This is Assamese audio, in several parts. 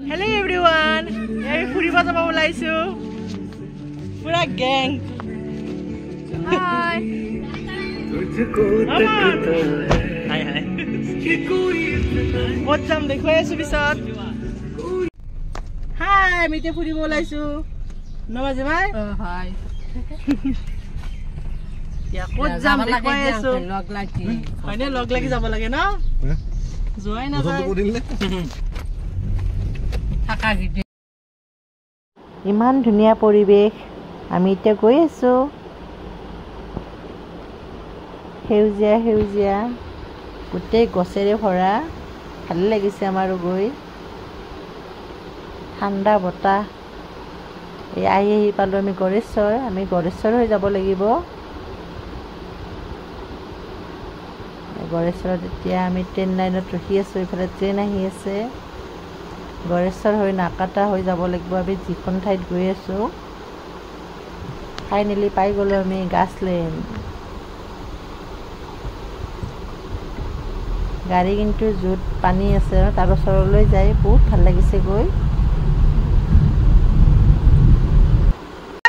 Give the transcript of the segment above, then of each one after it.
Hello everyone. আমি ফুৰিব যাব ওলাইছো পুৰা গ্যাং হাই হাই হাই ক'ত যাম দেখুৱাই আছো পিছত হাই আমি এতিয়া ফুৰিব ওলাইছো নমাজি ভাই হাই ইয়া ক'ত যাম দেখুৱাই আছো লগ লাগি হয়নে লগ লাগি যাব লাগে ন যোৱাই না ইমান ধুনীয়া পৰিৱেশ আমি এতিয়া গৈ আছো সেউজীয়া সেউজীয়া গোটেই গছেৰে ভৰা ভাল লাগিছে আমাৰো গৈ ঠাণ্ডা বতাহ এই আহি পালো আমি গড়েশ্বৰ হৈ যাব লাগিব গড়েশ্বৰত এতিয়া আমি ট্ৰেইন লাইনত ৰখি আছো ইফালে ট্ৰেইন আহি আছে গড়েশ্বৰ হৈ নাকাটা হৈ যাব লাগিব আমি যিখন ঠাইত গৈ আছো ফাইনেলি পাই গ'লো আমি গাছলেন গাড়ী কিন্তু য'ত পানী আছে তাৰ ওচৰলৈ যায় বহুত ভাল লাগিছে গৈ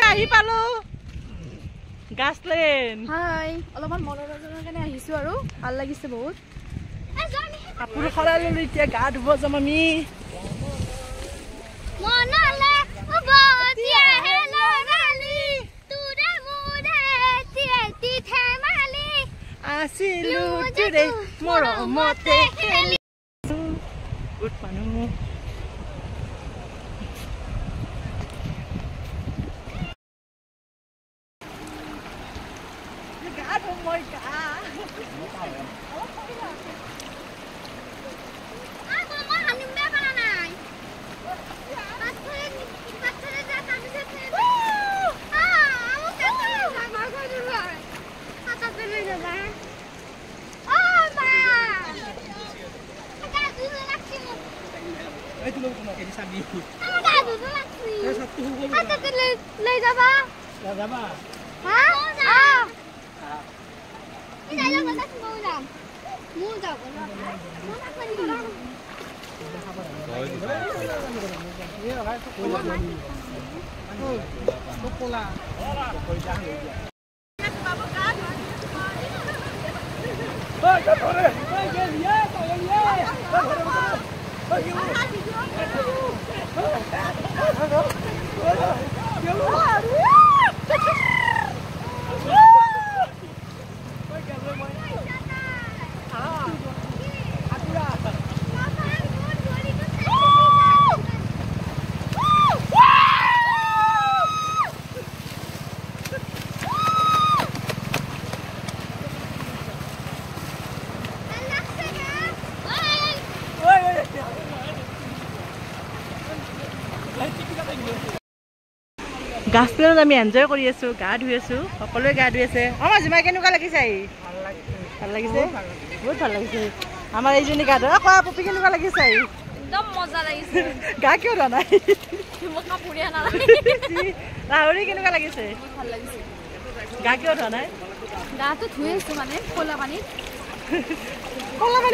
আহি পালো গাছলেন হাই অলপমান মনোৰঞ্জনৰ কাৰণে আহিছো আৰু ভাল লাগিছে বহুত কাপোৰ সলাই ললো এতিয়া গা ধুব যাম আমি মনলে বতিয়া হেলো ৰালি তুৰে মুৰে তিতি থেমালি আছিলু তুৰে মৰমতে খেলি গুড মানুহ গা ধুম মই গা গাছপুৰত আমি এনজয় কৰি আছো গা ধুই আছো সকলোৱে গা ধুই আছে আমাৰ জিমাই কেনেকুৱা লাগিছে ভাল লাগিছে বহুত ভাল লাগিছে আমাৰ এইজনী গা ধোৱা কোৱা পপি কেনেকুৱা লাগিছে একদম মজা লাগিছে গা কিয় ধোৱা নাই মোক কাপোৰে আনা ৰাহুৰি কেনেকুৱা লাগিছে ভাল লাগিছে গা কিয় ধোৱা নাই গাটো ধুই আছো মানে কলা পানী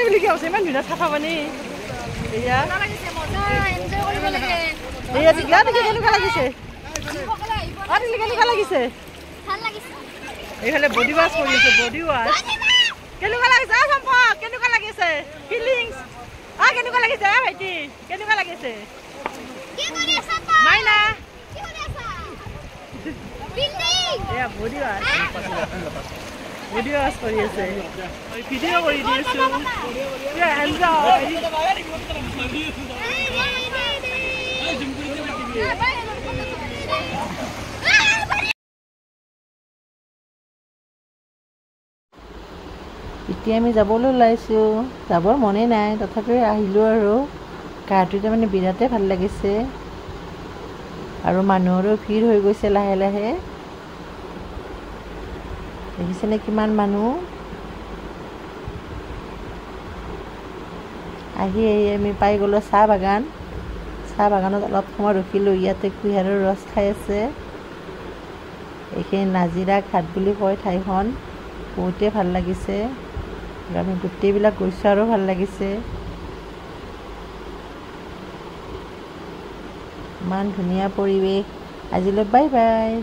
বুলি কি আছে ইমান ধুনীয়া চাফা পানী এয়া এনজয় কৰিব লাগে এয়া কেনেকুৱা লাগিছে কেনেকুৱা লাগিছে এইফালে বডি ৱাছ কৰি আছে বডি ৱাছ কেনেকুৱা লাগিছে কেনেকুৱা লাগিছে ফিলিংছ কেনেকুৱা লাগিছে ভাইটি কেনেকুৱা লাগিছে মাইনা এয়া বডি ৱাছ কৰি আছে ভিডিঅ' কৰি দি আছো এতিয়া আমি যাবলৈ ওলাইছো যাবৰ মনে নাই তথাপিও আহিলো আৰু গাটো মানে বিৰাটেই ভাল লাগিছে আৰু মানুহৰো ভিৰ হৈ গৈছে লাহে লাহে দেখিছেনে কিমান মানুহ আহি আমি পাই গ'লো চাহ বাগানত অলপ সময় ৰখিলোঁ ইয়াতে কুঁহিয়াৰৰ ৰস খাই আছে এইখিনি নাজিৰা ঘাট বুলি কয় ঠাইখন বহুতেই ভাল লাগিছে আমি গোটেইবিলাক গৈছোঁ আৰু ভাল লাগিছে ইমান ধুনীয়া পৰিৱেশ আজিলৈ বাই বাই।